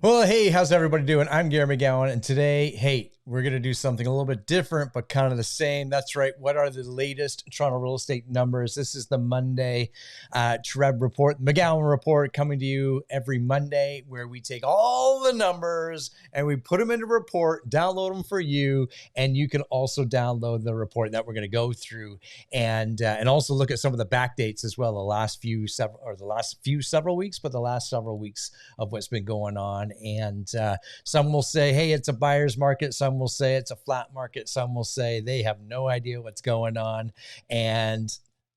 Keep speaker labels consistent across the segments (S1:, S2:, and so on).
S1: Well, hey, how's everybody doing? I'm Gary McGowan, and today, hey, we're going to do something a little bit different, but kind of the same. That's right. What are the latest Toronto real estate numbers? This is the Monday TRREB report, McGowan report, coming to you every Monday, where we take all the numbers and we put them into a report, download them for you, and you can also download the report that we're going to go through, and also look at some of the back dates as well. The last few several weeks, but the last several weeks of what's been going on. And some will say, hey, it's a buyer's market. Some will say it's a flat market. Some will say they have no idea what's going on. And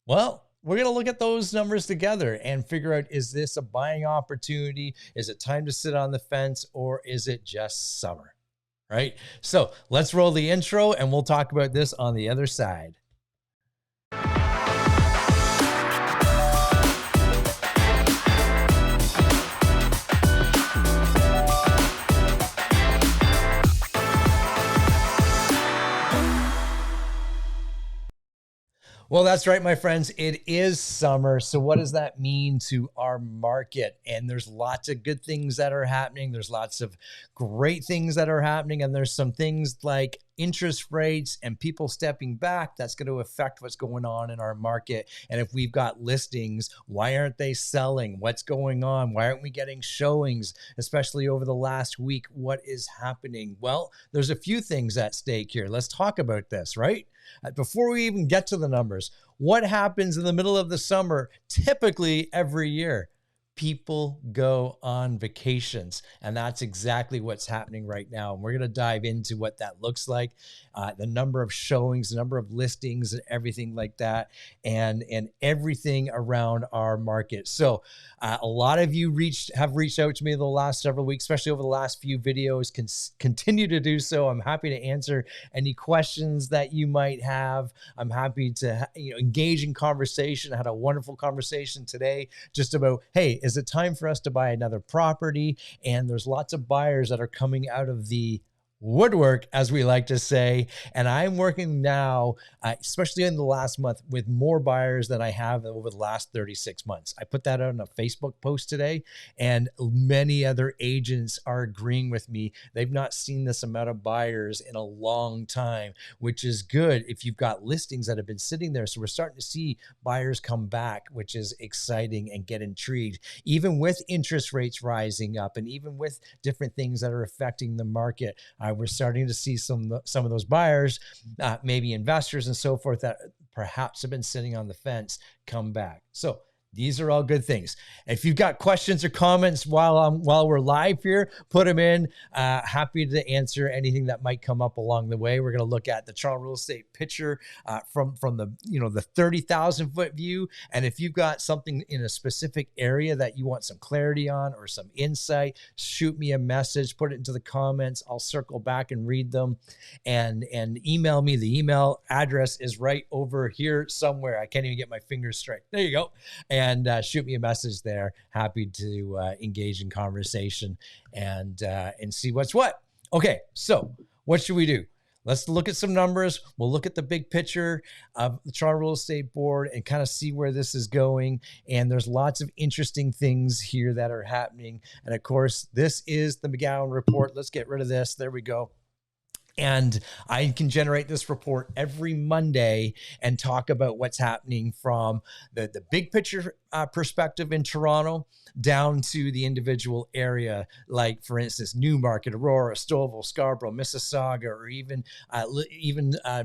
S1: well, we're going to look at those numbers together and figure out, is this a buying opportunity? Is it time to sit on the fence, or is it just summer? Right? So let's roll the intro and we'll talk about this on the other side. Well, that's right, my friends. It is summer. So what does that mean to our market? And there's lots of good things that are happening. There's lots of great things that are happening. And there's some things like interest rates and people stepping back that's going to affect what's going on in our market. And if we've got listings, why aren't they selling? What's going on? Why aren't we getting showings, especially over the last week? What is happening? Well, there's a few things at stake here. Let's talk about this, right? Before we even get to the numbers, what happens in the middle of the summer, typically every year? People go on vacations, and that's exactly what's happening right now. And we're going to dive into what that looks like, the number of showings, the number of listings, and everything like that, and everything around our market. So a lot of you have reached out to me the last several weeks, especially over the last few videos. Continue to do so. I'm happy to answer any questions that you might have. I'm happy to engage in conversation. I had a wonderful conversation today just about, hey, is it time for us to buy another property? And there's lots of buyers that are coming out of the woodwork, as we like to say. And I'm working now, especially in the last month, with more buyers than I have over the last 36 months. I put that out on a Facebook post today, and many other agents are agreeing with me. They've not seen this amount of buyers in a long time, which is good if you've got listings that have been sitting there. So we're starting to see buyers come back, which is exciting, and get intrigued. Even with interest rates rising up, and even with different things that are affecting the market, we're starting to see some of those buyers, maybe investors and so forth, that perhaps have been sitting on the fence, come back. So these are all good things. If you've got questions or comments while we're live here, put them in. Happy to answer anything that might come up along the way. We're going to look at the Toronto real estate picture from the the 30,000 foot view. And if you've got something in a specific area that you want some clarity on or some insight, shoot me a message, put it into the comments. I'll circle back and read them, and email me. The email address is right over here somewhere. I can't even get my fingers straight. There you go. And shoot me a message there. Happy to engage in conversation and see what's what. Okay, so what should we do? Let's look at some numbers. We'll look at the big picture of the Toronto Real Estate Board and kind of see where this is going. And there's lots of interesting things here that are happening. And of course, this is the McGowan report. Let's get rid of this. There we go. And I can generate this report every Monday and talk about what's happening from the big picture perspective in Toronto down to the individual area, like, for instance, Newmarket, Aurora, Stouffville, Scarborough, Mississauga, or even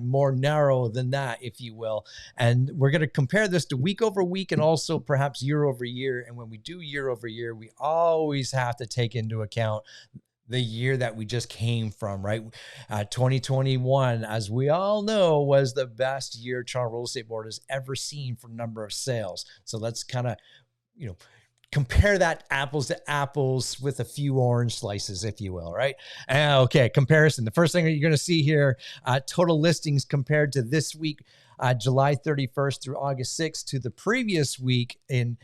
S1: more narrow than that, if you will. And we're going to compare this to week over week and also perhaps year over year. And when we do year over year, we always have to take into account the year that we just came from, right? 2021, as we all know, was the best year Toronto Real Estate Board has ever seen for number of sales. So let's kind of, compare that apples to apples with a few orange slices, if you will, right? Okay, comparison. The first thing that you're going to see here, total listings compared to this week July 31st through August 6th to the previous week in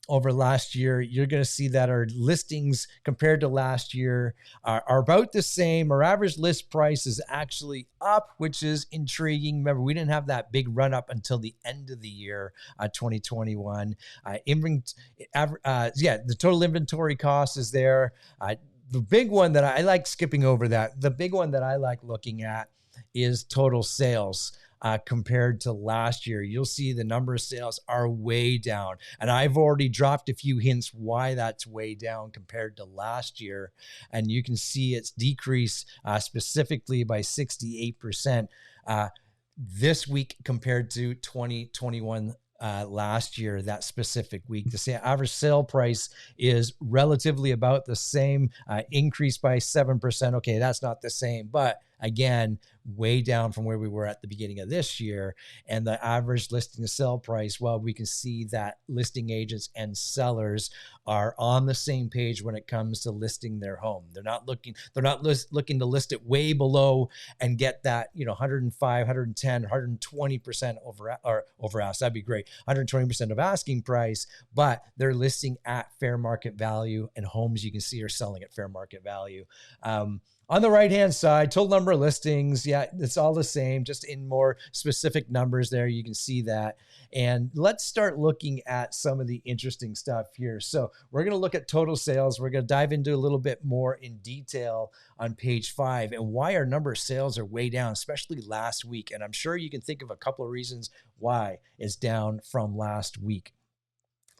S1: over last year, you're going to see that our listings compared to last year are about the same. Our average list price is actually up, which is intriguing. Remember, we didn't have that big run up until the end of the year, 2021. The total inventory cost is there. The big one that I like skipping over that, the big one that I like looking at is total sales. Compared to last year, you'll see the number of sales are way down. And I've already dropped a few hints why that's way down compared to last year. And you can see it's decreased specifically by 68% this week compared to 2021 last year, that specific week. The average sale price is relatively about the same, increased by 7%. Okay, that's not the same, but again, way down from where we were at the beginning of this year. And the average listing to sell price, well, we can see that listing agents and sellers are on the same page when it comes to listing their home. They're not looking to list it way below and get that, 105, 110, 120% over ask. That'd be great. 120% of asking price, but they're listing at fair market value, and homes you can see are selling at fair market value. On the right-hand side, total number of listings, yeah, it's all the same, just in more specific numbers there. You can see that. And let's start looking at some of the interesting stuff here. So we're going to look at total sales. We're going to dive into a little bit more in detail on page 5 and why our number of sales are way down, especially last week. And I'm sure you can think of a couple of reasons why it's down from last week.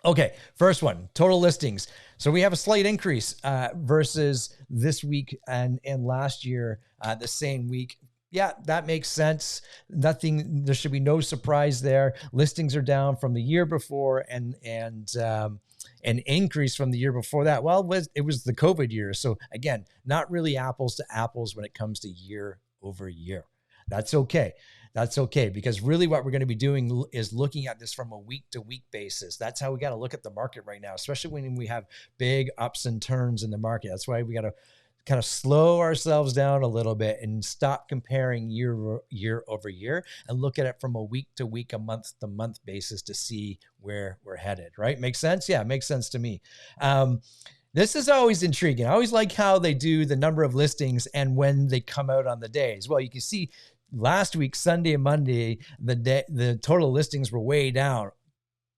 S1: Okay, first one, total listings. So we have a slight increase versus this week and last year, the same week. Yeah, that makes sense. There should be no surprise there. Listings are down from the year before and an increase from the year before that. Well, it was the COVID year. So again, not really apples to apples when it comes to year over year. That's okay. That's okay, because really what we're going to be doing is looking at this from a week-to-week basis. That's how we got to look at the market right now, especially when we have big ups and turns in the market. That's why we got to kind of slow ourselves down a little bit and stop comparing year over year and look at it from a week-to-week, a month-to-month basis to see where we're headed, right? Makes sense? Yeah, it makes sense to me. This is always intriguing. I always like how they do the number of listings and when they come out on the days. Well, you can see last week, Sunday and Monday, the total listings were way down.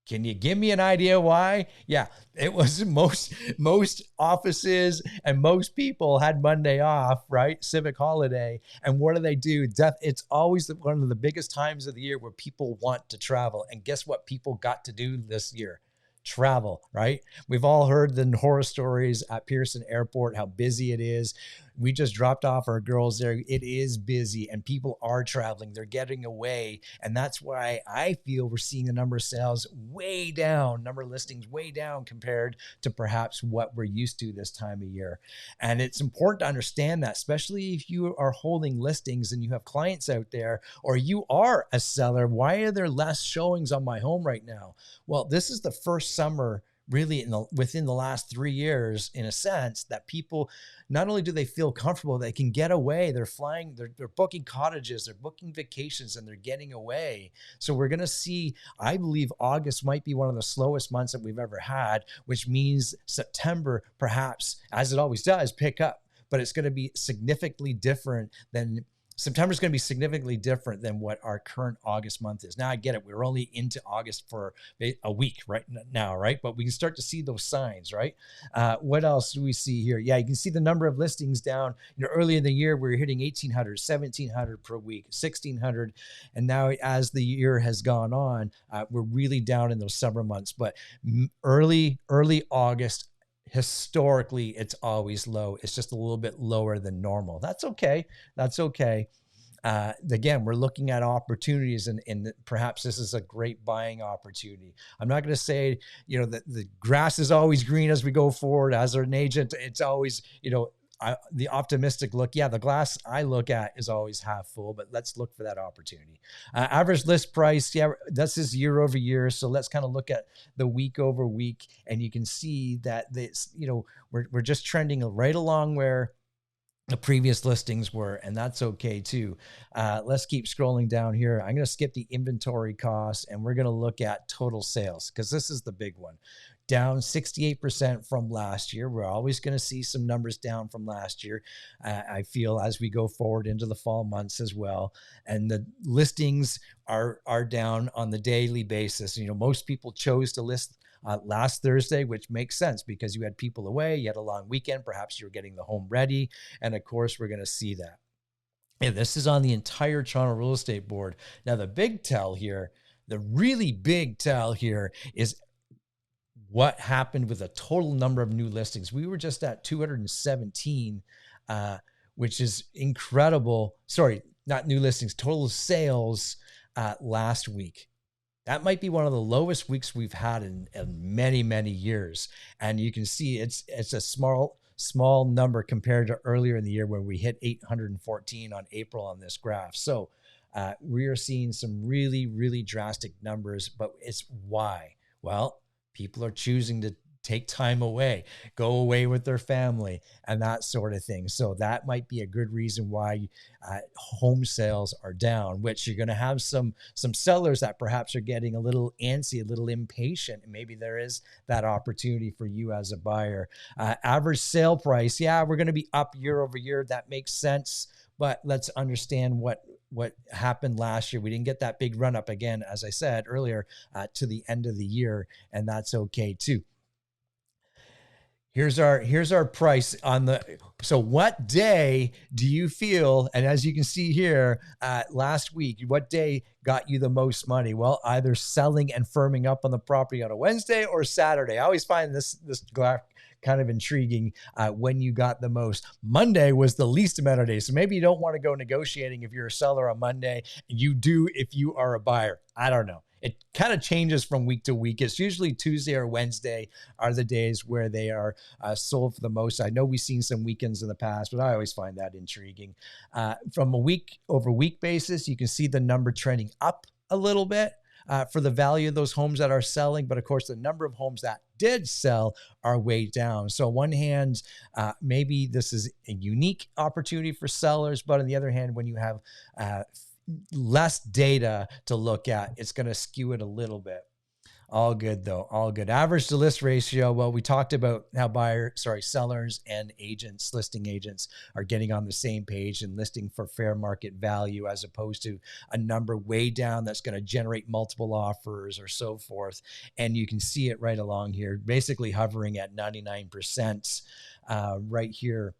S1: Can you give me an idea why? Yeah, it was most offices and most people had Monday off, right? Civic holiday. And what do? It's always one of the biggest times of the year where people want to travel. And guess what people got to do this year? Travel, right? We've all heard the horror stories at Pearson Airport, how busy it is. We just dropped off our girls there. It is busy and people are traveling. They're getting away. And that's why I feel we're seeing the number of sales way down, number of listings way down compared to perhaps what we're used to this time of year. And it's important to understand that, especially if you are holding listings and you have clients out there, or you are a seller. Why are there less showings on my home right now? Well, this is the first summer really within the last 3 years, in a sense, that people, not only do they feel comfortable, they can get away. They're flying, they're booking cottages, they're booking vacations, and they're getting away. So we're going to see, I believe August might be one of the slowest months that we've ever had, which means September, perhaps, as it always does, pick up. But it's going to be significantly different than September is going to be significantly different than what our current August month is. Now, I get it. We're only into August for a week right now, right? But we can start to see those signs, right? What else do we see here? Yeah, you can see the number of listings down. Early in the year, we were hitting 1,800, 1,700 per week, 1,600. And now as the year has gone on, we're really down in those summer months. But early August, historically, it's always low. It's just a little bit lower than normal. That's okay. That's okay. Again, we're looking at opportunities, and perhaps this is a great buying opportunity. I'm not going to say, that the grass is always green as we go forward. As an agent, it's always, the optimistic look. Yeah, the glass I look at is always half full, but let's look for that opportunity. Average list price. Yeah, this is year over year. So let's kind of look at the week over week, and you can see that this, we're just trending right along where the previous listings were, and that's okay too. Let's keep scrolling down here. I'm going to skip the inventory costs and we're going to look at total sales because this is the big one. Down 68% from last year. We're always going to see some numbers down from last year. I feel as we go forward into the fall months as well. And the listings are down on the daily basis. You know, most people chose to list last Thursday, which makes sense because you had people away, you had a long weekend, perhaps you were getting the home ready. And of course, we're going to see that. And this is on the entire Toronto Real Estate Board. Now, the big tell here, the really big tell here is what happened with the total number of new listings. We were just at 217, which is incredible. Sorry, not new listings, total sales last week. That might be one of the lowest weeks we've had in many, many years. And you can see it's a small number compared to earlier in the year where we hit 814 on April on this graph. So we are seeing some really, really drastic numbers, but it's why? Well, people are choosing to take time away, go away with their family and that sort of thing. So that might be a good reason why home sales are down, which you're going to have some sellers that perhaps are getting a little antsy, a little impatient. And maybe there is that opportunity for you as a buyer. Average sale price. Yeah, we're going to be up year over year. That makes sense. But let's understand what happened last year. We didn't get that big run up again, as I said earlier, to the end of the year, and that's okay too. Here's our price on the, so what day do you feel, and as you can see here, last week, what day got you the most money? Well, either selling and firming up on the property on a Wednesday or Saturday. I always find this graph kind of intriguing when you got the most. Monday was the least amount of days. So maybe you don't want to go negotiating if you're a seller on Monday. You do if you are a buyer. I don't know. It kind of changes from week to week. It's usually Tuesday or Wednesday are the days where they are sold for the most. I know we've seen some weekends in the past, but I always find that intriguing. From a week over week basis, you can see the number trending up a little bit for the value of those homes that are selling. But of course, the number of homes that did sell are way down. So on one hand, maybe this is a unique opportunity for sellers, but on the other hand, when you have less data to look at, it's going to skew it a little bit. All good though. All good. Average to list ratio. Well, we talked about how sellers and agents, listing agents are getting on the same page and listing for fair market value as opposed to a number way down that's going to generate multiple offers or so forth. And you can see it right along here, basically hovering at 99% right here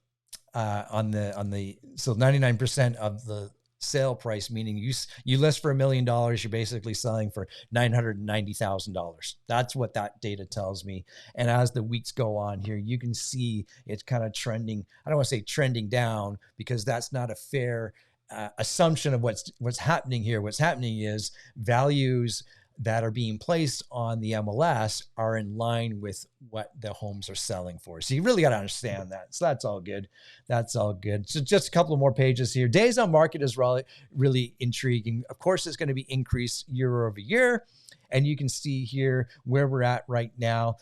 S1: on the, so 99% of the sale price, meaning you list for $1 million, you're basically selling for $990,000. That's what that data tells me. And as the weeks go on here, you can see it's kind of trending. I don't want to say trending down because that's not a fair assumption of what's happening here. What's happening is values that are being placed on the MLS are in line with what the homes are selling for. So you really got to understand that. So that's all good. That's all good. So just a couple of more pages here. Days on market is really, really intriguing. Of course, it's going to be increased year over year. And you can see here where we're at right now.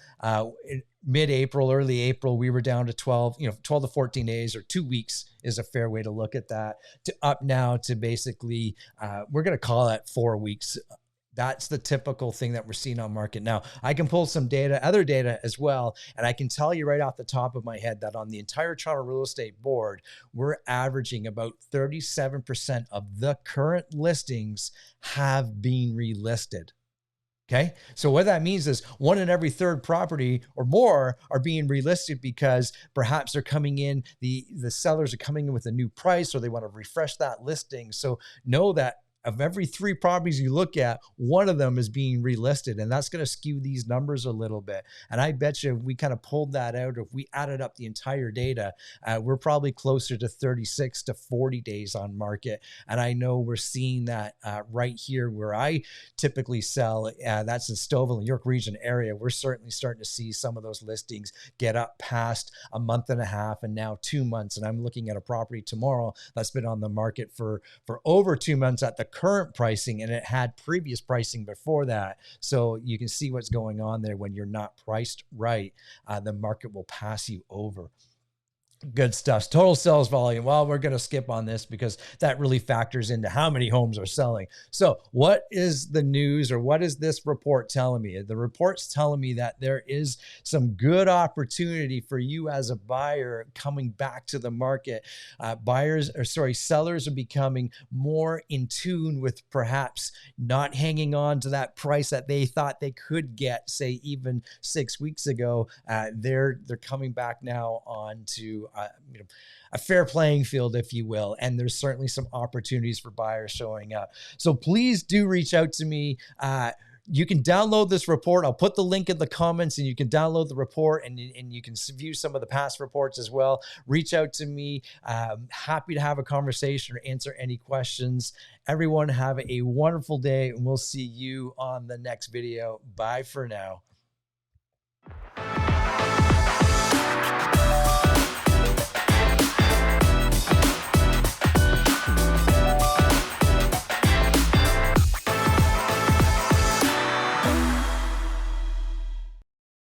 S1: Mid-April, early April, we were down to 12 to 14 days or 2 weeks is a fair way to look at that, to up now to basically, we're going to call that 4 weeks. That's the typical thing that we're seeing on market now. I can pull some data, other data as well, and I can tell you right off the top of my head that on the entire Toronto Real Estate Board, we're averaging about 37% of the current listings have been relisted. Okay. So what that means is 1 in every 3rd property or more are being relisted because perhaps they're coming in, the sellers are coming in with a new price or they want to refresh that listing. So know that of every 3 properties you look at, 1 of them is being relisted, and that's going to skew these numbers a little bit. And I bet you if we kind of pulled that out, or if we added up the entire data, we're probably closer to 36 to 40 days on market. And I know we're seeing that right here where I typically sell, that's in Stouffville and York Region area. We're certainly starting to see some of those listings get up past a month and a half and now 2 months. And I'm looking at a property tomorrow that's been on the market for over 2 months at the current pricing, and it had previous pricing before that. So you can see what's going on there. When you're not priced right, the market will pass you over. Good stuff. Total sales volume. Well, we're going to skip on this because that really factors into how many homes are selling. So what is the news, or what is this report telling me? The report's telling me that there is some good opportunity for you as a buyer coming back to the market. Sellers are becoming more in tune with perhaps not hanging on to that price that they thought they could get, say, even 6 weeks ago. They're coming back now on to a fair playing field, if you will. And there's certainly some opportunities for buyers showing up. So please do reach out to me. You can download this report. I'll put the link in the comments, and you can download the report, and you can view some of the past reports as well. Reach out to me. Happy to have a conversation or answer any questions. Everyone have a wonderful day, and we'll see you on the next video. Bye for now.